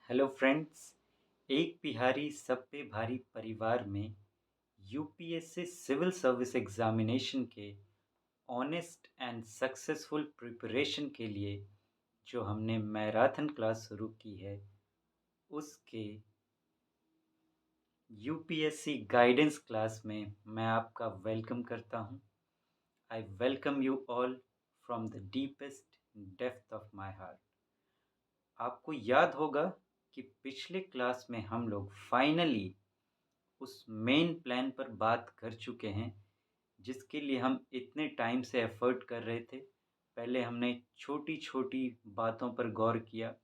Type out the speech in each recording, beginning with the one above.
Hello friends. एक बिहारी सब पे भारी परिवार में यूपीएससी सिविल सर्विस एग्जामिनेशन के ऑनेस्ट एंड सक्सेसफुल प्रिपरेशन के लिए जो हमने मैराथन क्लास शुरू की है उसके यूपीएससी गाइडेंस क्लास में मैं आपका वेलकम करता हूं। I welcome you all from the deepest depth of my heart. आपको याद होगा कि पिछले क्लास में हम लोग फाइनली उस मेन प्लान पर बात कर चुके हैं जिसके लिए हम इतने टाइम से एफर्ट कर रहे थे। पहले हमने छोटी छोटी बातों पर गौर किया,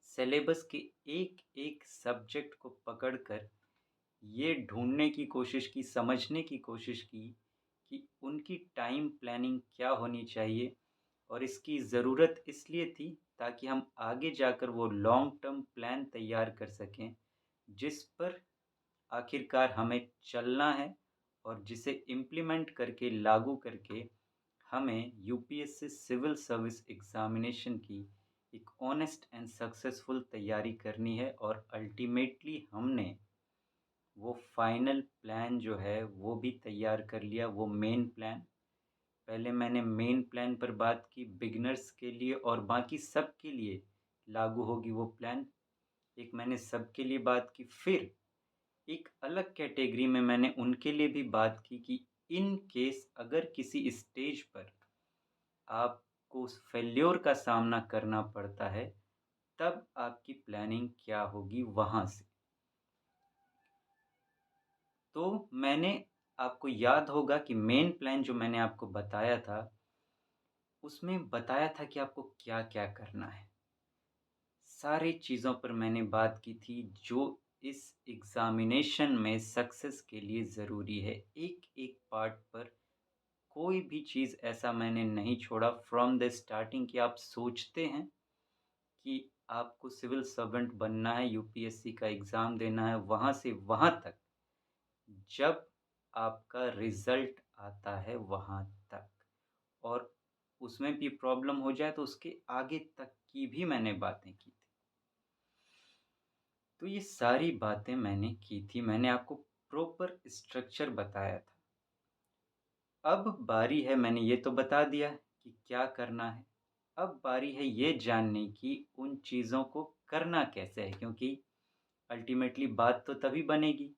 सिलेबस के एक एक सब्जेक्ट को पकड़कर ये ढूंढने की कोशिश की, समझने की कोशिश की कि उनकी टाइम प्लानिंग क्या होनी चाहिए। और इसकी ज़रूरत इसलिए थी ताकि हम आगे जाकर वो लॉन्ग टर्म प्लान तैयार कर सकें जिस पर आखिरकार हमें चलना है और जिसे इम्प्लीमेंट करके लागू करके हमें यूपीएससी सिविल सर्विस एग्जामिनेशन की एक ऑनेस्ट एंड सक्सेसफुल तैयारी करनी है। और अल्टीमेटली हमने वो फाइनल प्लान जो है वो भी तैयार कर लिया, वो मेन प्लान। पहले मैंने मेन प्लान पर बात की बिगिनर्स के लिए और बाकी सब के लिए लागू होगी वो प्लान। एक मैंने सबके लिए बात की, फिर एक अलग कैटेगरी में मैंने उनके लिए भी बात की कि इन केस अगर किसी स्टेज पर आपको फेल्योर का सामना करना पड़ता है तब आपकी प्लानिंग क्या होगी वहाँ से। तो मैंने, आपको याद होगा कि मेन प्लान जो मैंने आपको बताया था उसमें बताया था कि आपको क्या क्या करना है। सारी चीज़ों पर मैंने बात की थी जो इस एग्ज़ामिनेशन में सक्सेस के लिए ज़रूरी है। एक एक पार्ट पर कोई भी चीज़ ऐसा मैंने नहीं छोड़ा फ्रॉम द स्टार्टिंग कि आप सोचते हैं कि आपको सिविल सर्वेंट बनना है, यूपीएससी का एग्ज़ाम देना है, वहाँ से वहाँ तक जब आपका रिज़ल्ट आता है वहाँ तक, और उसमें भी प्रॉब्लम हो जाए तो उसके आगे तक की भी मैंने बातें की थी। तो ये सारी बातें मैंने की थी, मैंने आपको प्रॉपर स्ट्रक्चर बताया था। अब बारी है, मैंने ये तो बता दिया कि क्या करना है। अब बारी है ये जानने की उन चीज़ों को करना कैसे है, क्योंकि अल्टीमेटली बात तो तभी बनेगी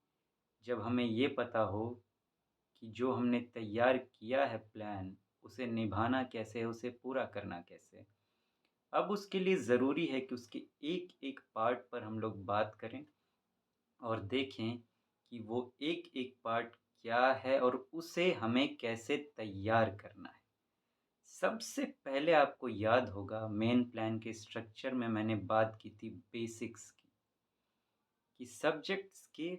जब हमें ये पता हो कि जो हमने तैयार किया है प्लान उसे निभाना कैसे है, उसे पूरा करना कैसे है। अब उसके लिए ज़रूरी है कि उसके एक एक पार्ट पर हम लोग बात करें और देखें कि वो एक एक पार्ट क्या है और उसे हमें कैसे तैयार करना है। सबसे पहले आपको याद होगा मेन प्लान के स्ट्रक्चर में मैंने बात की थी बेसिक्स की, कि सब्जेक्ट्स के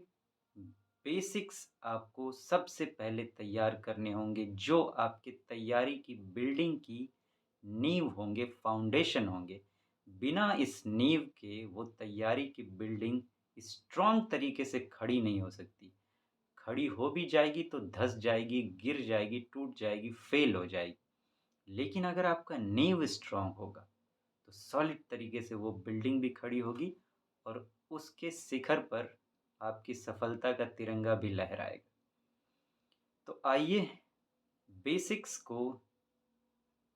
बेसिक्स आपको सबसे पहले तैयार करने होंगे जो आपके तैयारी की बिल्डिंग की नींव होंगे, फाउंडेशन होंगे। बिना इस नींव के वो तैयारी की बिल्डिंग स्ट्रॉन्ग तरीके से खड़ी नहीं हो सकती। खड़ी हो भी जाएगी तो धँस जाएगी, गिर जाएगी, टूट जाएगी, फेल हो जाएगी। लेकिन अगर आपका नींव स्ट्रॉन्ग होगा तो सॉलिड तरीके से वो बिल्डिंग भी खड़ी होगी और उसके शिखर पर आपकी सफलता का तिरंगा भी लहराएगा। तो आइए बेसिक्स को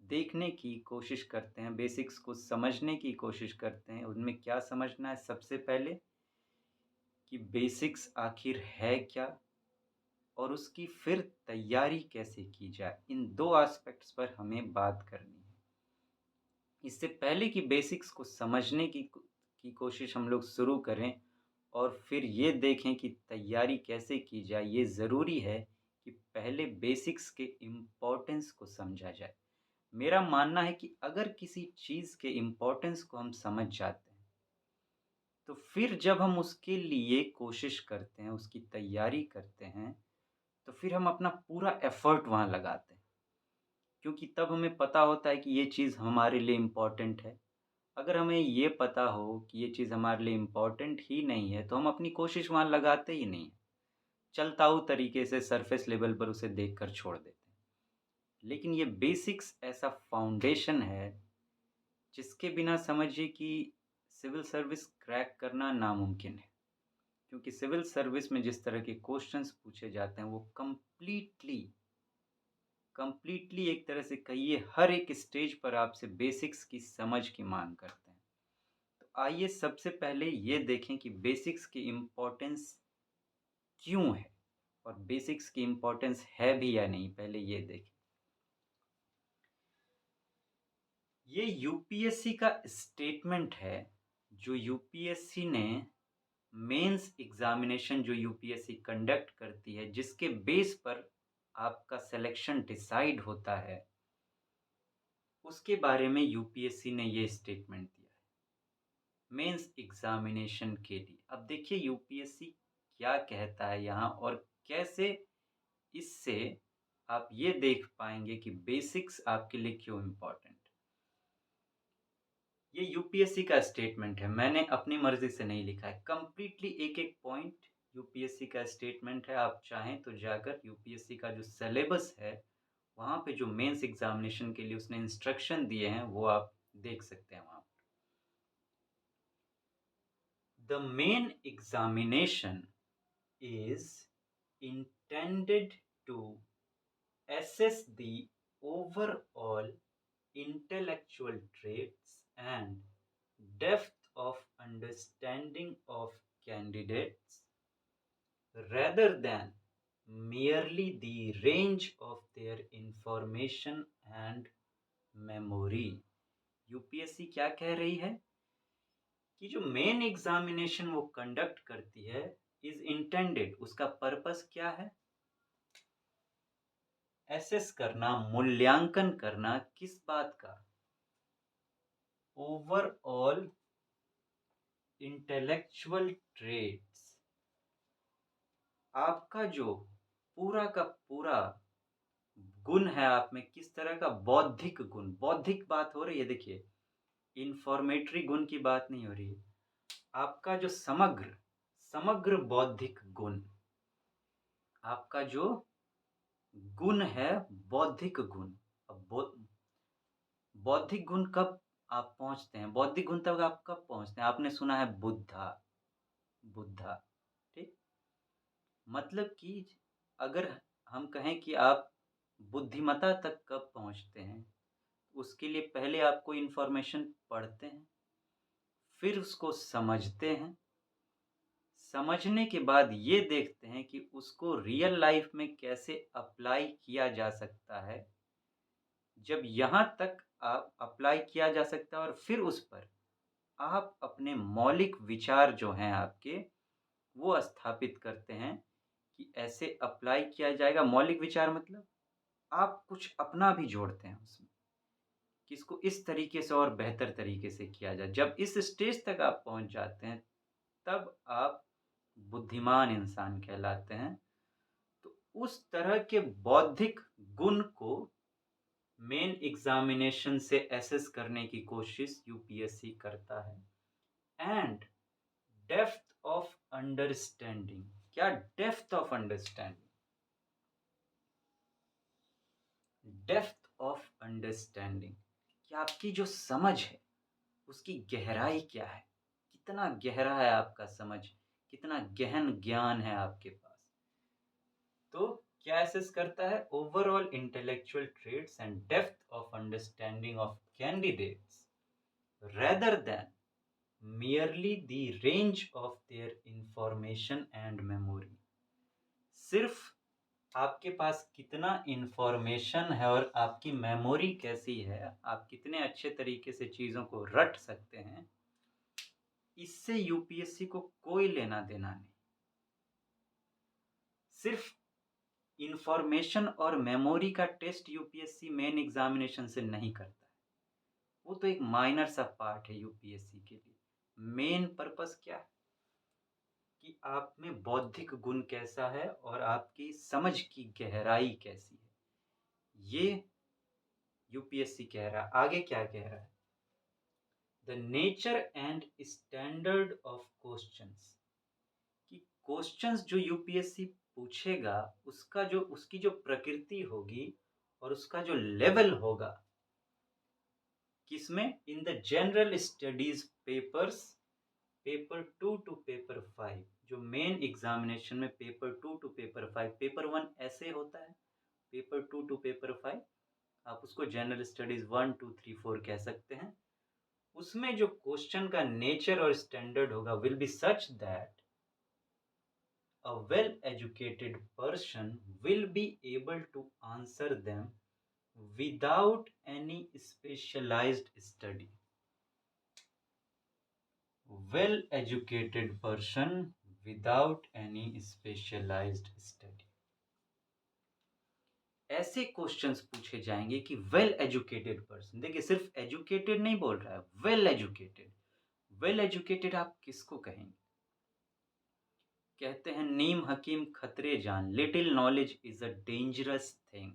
देखने की कोशिश करते हैं, बेसिक्स को समझने की कोशिश करते हैं। उनमें क्या समझना है सबसे पहले, कि बेसिक्स आखिर है क्या और उसकी फिर तैयारी कैसे की जाए। इन दो एस्पेक्ट्स पर हमें बात करनी है। इससे पहले कि बेसिक्स को समझने की कोशिश हम लोग शुरू करें और फिर ये देखें कि तैयारी कैसे की जाए, ये ज़रूरी है कि पहले बेसिक्स के इम्पोर्टेंस को समझा जाए। मेरा मानना है कि अगर किसी चीज़ के इम्पोर्टेंस को हम समझ जाते हैं तो फिर जब हम उसके लिए कोशिश करते हैं, उसकी तैयारी करते हैं, तो फिर हम अपना पूरा एफ़र्ट वहाँ लगाते हैं, क्योंकि तब हमें पता होता है कि ये चीज़ हमारे लिए इम्पोर्टेंट है। अगर हमें ये पता हो कि ये चीज़ हमारे लिए इम्पोर्टेंट ही नहीं है, तो हम अपनी कोशिश वहाँ लगाते ही नहीं हैं। चलताऊ तरीके से सरफेस लेवल पर उसे देखकर छोड़ देते हैं। लेकिन ये बेसिक्स ऐसा फाउंडेशन है, जिसके बिना समझिए कि सिविल सर्विस क्रैक करना नामुमकिन है, क्योंकि सिविल सर्विस में जिस तरह के क्वेश्चंस पूछे जाते हैं वो कंप्लीटली एक तरह से कहिए हर एक स्टेज पर आपसे बेसिक्स की समझ की मांग करते हैं। तो आइए सबसे पहले ये देखें कि बेसिक्स की इम्पोर्टेंस क्यों है और बेसिक्स की इम्पोर्टेंस है भी या नहीं, पहले ये देखें। ये यूपीएससी का स्टेटमेंट है जो यूपीएससी ने मेंस एग्जामिनेशन जो यूपीएससी कंडक्ट करती है, जिसके बेस पर आपका सिलेक्शन डिसाइड होता है, उसके बारे में यूपीएससी ने ये स्टेटमेंट दिया है मेंस एग्जामिनेशन के लिए। अब देखिए यूपीएससी क्या कहता है यहाँ और कैसे इससे आप ये देख पाएंगे कि बेसिक्स आपके लिए क्यों इम्पोर्टेंट। ये यूपीएससी का स्टेटमेंट है, मैंने अपनी मर्जी से नहीं लिखा है, कंप्लीटली एक एक पॉइंट यूपीएससी का स्टेटमेंट है। आप चाहें तो जाकर यूपीएससी का जो सिलेबस है वहाँ पे जो मेंस एग्जामिनेशन के लिए उसने इंस्ट्रक्शन दिए हैं वो आप देख सकते हैं वहाँ। The main examination is intended to assess the overall intellectual traits and depth of understanding of candidates rather than merely the range of their information and memory। UPSC क्या कह रही है कि जो मेन एग्जामिनेशन वो कंडक्ट करती है is intended, उसका पर्पस क्या है, एसेस करना, मूल्यांकन करना, किस बात का, ओवरऑल इंटेलेक्चुअल ट्रेट्स, आपका जो पूरा का पूरा गुण है आप में, किस तरह का बौद्धिक गुण, बौद्धिक बात हो रही है, देखिए इंफॉर्मेटरी गुण की बात नहीं हो रही है, आपका जो समग्र समग्र बौद्धिक गुण, आपका जो गुण है बौद्धिक गुण। अब बौद्धिक गुण कब आप पहुंचते हैं, बौद्धिक गुण तक आप कब पहुंचते हैं, आपने सुना है बुद्धा, बुद्धा, ठीक, मतलब कि अगर हम कहें कि आप बुद्धिमत्ता तक कब पहुंचते हैं, उसके लिए पहले आप कोई इंफॉर्मेशन पढ़ते हैं, फिर उसको समझते हैं, समझने के बाद ये देखते हैं कि उसको रियल लाइफ में कैसे अप्लाई किया जा सकता है। जब यहाँ तक आप अप्लाई किया जा सकता है और फिर उस पर आप अपने मौलिक विचार जो हैं आपके वो स्थापित करते हैं कि ऐसे अप्लाई किया जाएगा। मौलिक विचार मतलब आप कुछ अपना भी जोड़ते हैं उसमें कि इसको इस तरीके से और बेहतर तरीके से किया जाए। जब इस स्टेज तक आप पहुंच जाते हैं तब आप बुद्धिमान इंसान कहलाते हैं। तो उस तरह के बौद्धिक गुण को मेन एग्जामिनेशन से एसेस करने की कोशिश यूपीएससी करता है। एंड डेप्थ ऑफ अंडरस्टैंडिंग, क्या depth of understanding, depth of understanding कि आपकी जो समझ है उसकी गहराई क्या है, कितना गहरा है आपका समझ, कितना गहन ज्ञान है आपके पास। तो क्या एसेस करता है, overall intellectual traits and depth of understanding of candidates rather than merely the range of their information and memory। सिर्फ आपके पास कितना इंफॉर्मेशन है और आपकी मेमोरी कैसी है, आप कितने अच्छे तरीके से चीज़ों को रट सकते हैं, इससे यूपीएससी को कोई लेना देना नहीं। सिर्फ इंफॉर्मेशन और मेमोरी का टेस्ट यूपीएससी मेन एग्जामिनेशन से नहीं करता है, वो तो एक माइनर सा पार्ट है यूपीएससी के लिए। मेन पर्पस क्या है कि आप में बौद्धिक गुण कैसा है और आपकी समझ की गहराई कैसी है, ये यूपीएससी कह रहा है। आगे क्या कह रहा है, the nature and standard of questions, कि क्वेश्चंस जो यूपीएससी पूछेगा उसकी जो प्रकृति होगी और उसका जो लेवल होगा, किसमें, in the general studies papers, paper 2 to paper 5, जो मेन एग्जामिनेशन में पेपर 2 टू पेपर 5, पेपर 1 ऐसे होता है, पेपर 2 टू पेपर 5 आप उसको जनरल स्टडीज 1 2 3 4 कह सकते हैं। उसमें जो क्वेश्चन का नेचर और स्टैंडर्ड होगा will be such that a well educated person will be able to answer them without any specialized study. Well educated person without any specialized study. ऐसे क्वेश्चंस पूछे जाएंगे कि वेल एजुकेटेड पर्सन, देखिए सिर्फ educated नहीं बोल रहा है, वेल एजुकेटेड। वेल एजुकेटेड आप किसको कहेंगे? कहते हैं नीम हकीम खतरे जान, little knowledge is a dangerous thing.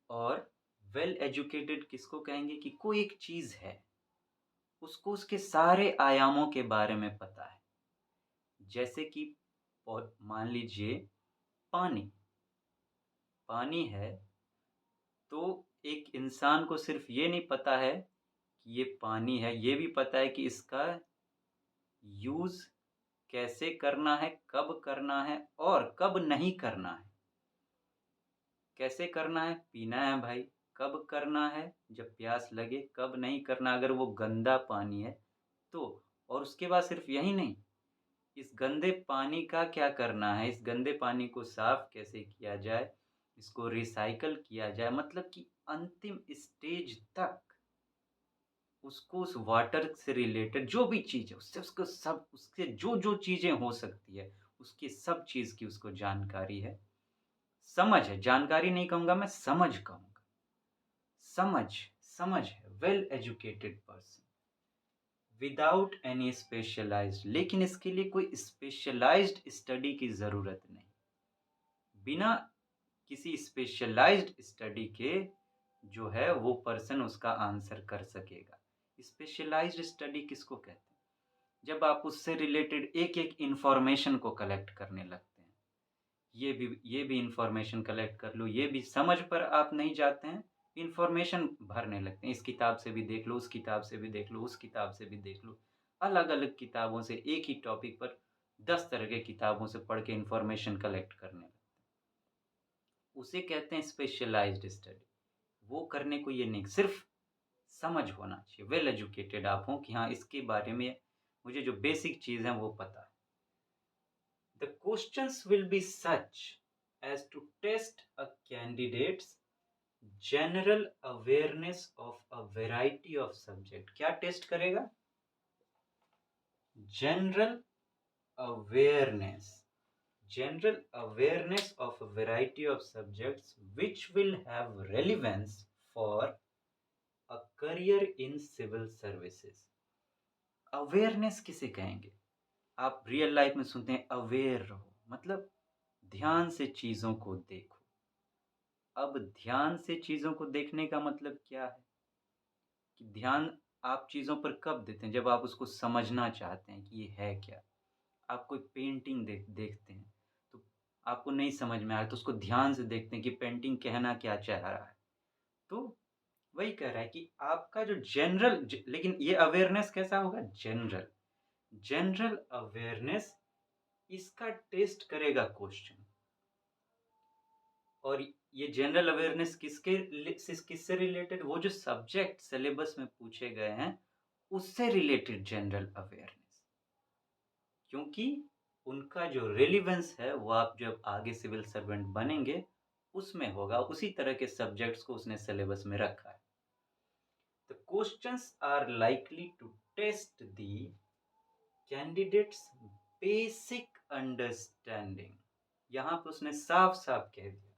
और वेल एजुकेटेड किसको कहेंगे कि कोई एक चीज है, उसको उसके सारे आयामों के बारे में पता है। जैसे कि मान लीजिए पानी, पानी है तो एक इंसान को सिर्फ ये नहीं पता है कि ये पानी है, ये भी पता है कि इसका यूज कैसे करना है, कब करना है और कब नहीं करना है। कैसे करना है? पीना है भाई। कब करना है? जब प्यास लगे। कब नहीं करना अगर वो गंदा पानी है तो। और उसके बाद सिर्फ यही नहीं, इस गंदे पानी का क्या करना है, इस गंदे पानी को साफ कैसे किया जाए, इसको रिसाइकल किया जाए, मतलब कि अंतिम स्टेज तक उसको उस वाटर से रिलेटेड जो भी चीज़ है उससे उसको सब, उससे जो जो चीज़ें हो सकती है उसकी सब चीज़ की उसको जानकारी है। समझ है, जानकारी नहीं कहूँगा मैं, समझ कहूँगा। समझ, समझ है, well educated person without any specialised. लेकिन इसके लिए कोई स्पेशलाइज्ड स्टडी की ज़रूरत नहीं। बिना किसी स्पेशलाइज्ड स्टडी के जो है वो पर्सन उसका आंसर कर सकेगा। स्पेशलाइज्ड स्टडी किसको कहते हैं? जब आप उससे रिलेटेड एक-एक इन्फॉर्मेशन को कलेक्ट करने लगते हैं। ये भी इन्फॉर्मेशन कलेक्ट कर लो, ये भी समझ पर आप नहीं जाते हैं, इन्फॉर्मेशन भरने लगते हैं। इस किताब से भी देख लो, उस किताब से भी देख लो, उस किताब से भी देख लो। अलग-अलग किताबों से एक ही टॉपिक पर 10 तरह के किताबों से पढ़ के इन्फॉर्मेशन कलेक्ट करने लगते हैं। उसे कहते हैं स्पेशलाइज्ड स्टडी। वो करने को ये नहीं, सिर्फ समझ होना चाहिए, वेल एजुकेटेड आप हो कि हाँ इसके बारे में मुझे जो बेसिक चीज़ है वो पता है। The questions will be such as to test a candidate's general awareness of a variety of subject. क्या टेस्ट करेगा? General awareness. General awareness of a variety of subjects which will have relevance for a career in civil services. Awareness किसे कहेंगे? आप real life में सुनते हैं aware रहो, मतलब ध्यान से चीज़ों को देखो। अब ध्यान से चीज़ों को देखने का मतलब क्या है? कि ध्यान आप चीज़ों पर कब देते हैं? जब आप उसको समझना चाहते हैं कि ये है क्या? आप कोई पेंटिंग देखते हैं, तो आपको नहीं समझ में आ रहा तो उसको ध्यान से देखते हैं कि पेंटिंग कहना क्या चाह रहा है। तो वही कह रहा है कि आपका जो लेकिन ये अवेयरनेस कैसा होगा? जनरल। जनरल अवेयरनेस, इसका टेस्ट करेगा क्वेश्चन। और ये जनरल अवेयरनेस किससे रिलेटेड? वो जो सब्जेक्ट सिलेबस में पूछे गए हैं उससे रिलेटेड जनरल अवेयरनेस, क्योंकि उनका जो रेलिवेंस है वो आप जब आगे सिविल सर्वेंट बनेंगे उसमें होगा। उसी तरह के सब्जेक्ट्स को उसने सिलेबस में रखा है। The questions are likely to test the candidate's basic understanding. यहाँ पे उसने साफ साफ कह दिया,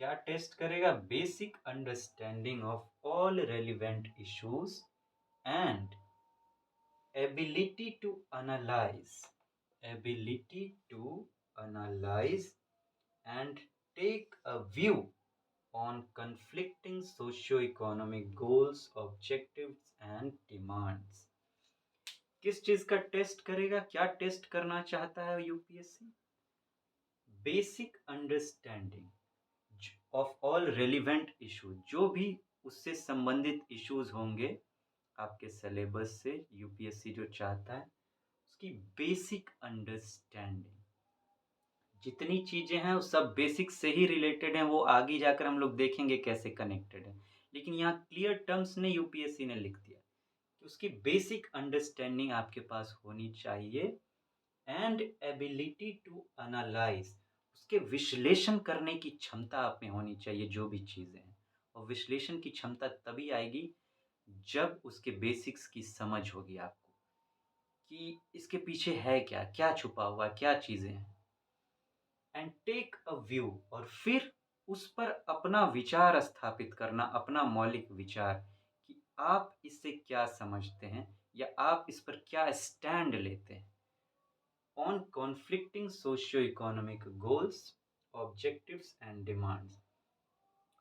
क्या टेस्ट करेगा? Basic understanding of all relevant issues and ability to analyse, ability to analyse and take a view on conflicting socio-economic goals, objectives and demands. किस चीज का टेस्ट करेगा? क्या टेस्ट करना चाहता है UPSC? Basic understanding of all relevant issue, जो भी उससे संबंधित इश्यूज़ होंगे आपके सिलेबस से, यूपीएससी जो चाहता है, उसकी बेसिक अंडरस्टैंडिंग। जितनी चीज़ें हैं वो सब बेसिक से ही रिलेटेड हैं, वो आगे जाकर हम लोग देखेंगे कैसे कनेक्टेड है। लेकिन यहाँ क्लियर टर्म्स में यूपीएससी ने लिख दिया कि उसकी बेसिक अंडरस्टैंडिंग आपके पास होनी चाहिए एंड एबिलिटी टू एनालाइज़, उसके विश्लेषण करने की क्षमता आप में होनी चाहिए जो भी चीज़ें हैं। और विश्लेषण की क्षमता तभी आएगी जब उसके बेसिक्स की समझ होगी आपको, कि इसके पीछे है क्या? क्या छुपा हुआ है? क्या चीज़ें हैं? एंड टेक अ व्यू, और फिर उस पर अपना विचार स्थापित करना, अपना मौलिक विचार, कि आप इससे क्या समझते हैं या आप इस पर क्या स्टैंड लेते हैं। On conflicting socio economic goals, objectives and demands,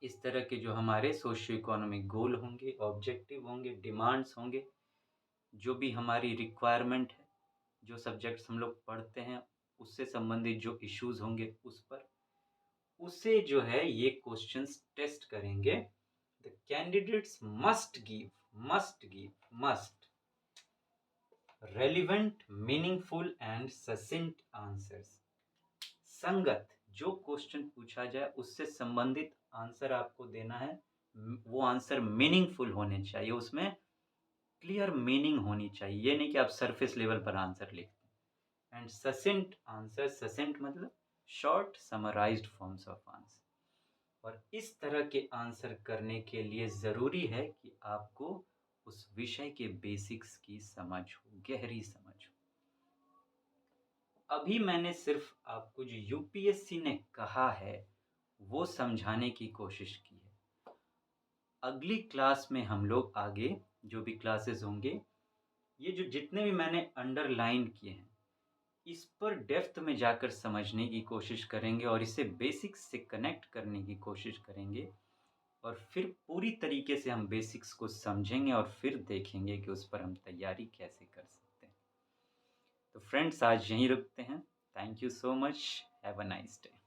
इस तरह के जो हमारे सोशियो इकोनॉमिक गोल होंगे, ऑब्जेक्टिव होंगे, डिमांड्स होंगे, जो भी हमारी रिक्वायरमेंट है, जो सब्जेक्ट्स हम लोग पढ़ते हैं, उससे संबंधित जो इश्यूज़ होंगे उस पर, उसे जो है ये क्वेश्चंस टेस्ट करेंगे। The candidates must relevant, meaningful and succinct answers. संगत जो क्वेश्चन पूछा जाए उससे संबंधित आंसर आपको देना है। वो आंसर मीनिंगफुल होने चाहिए, उसमें क्लियर मीनिंग होनी चाहिए। ये नहीं कि आप सरफेस लेवल पर आंसर लिखते हैं। एंड ससेंट आंसर, ससेंट मतलब short summarised forms of answer. और इस तरह के आंसर करने के लिए ज़रूरी है कि आपको उस विषय के बेसिक्स की समझ हो, गहरी समझ हो। अभी मैंने सिर्फ आपको जो यूपीएससी ने कहा है वो समझाने की कोशिश की है। अगली क्लास में हम लोग आगे जो भी क्लासेस होंगे, ये जो जितने भी मैंने अंडरलाइन किए हैं, इस पर डेप्थ में जाकर समझने की कोशिश करेंगे और इसे बेसिक्स से कनेक्ट करने की कोशिश करेंगे। और फिर पूरी तरीके से हम बेसिक्स को समझेंगे और फिर देखेंगे कि उस पर हम तैयारी कैसे कर सकते हैं। तो फ्रेंड्स, आज यहीं रुकते हैं। Thank you so much. Have a nice day.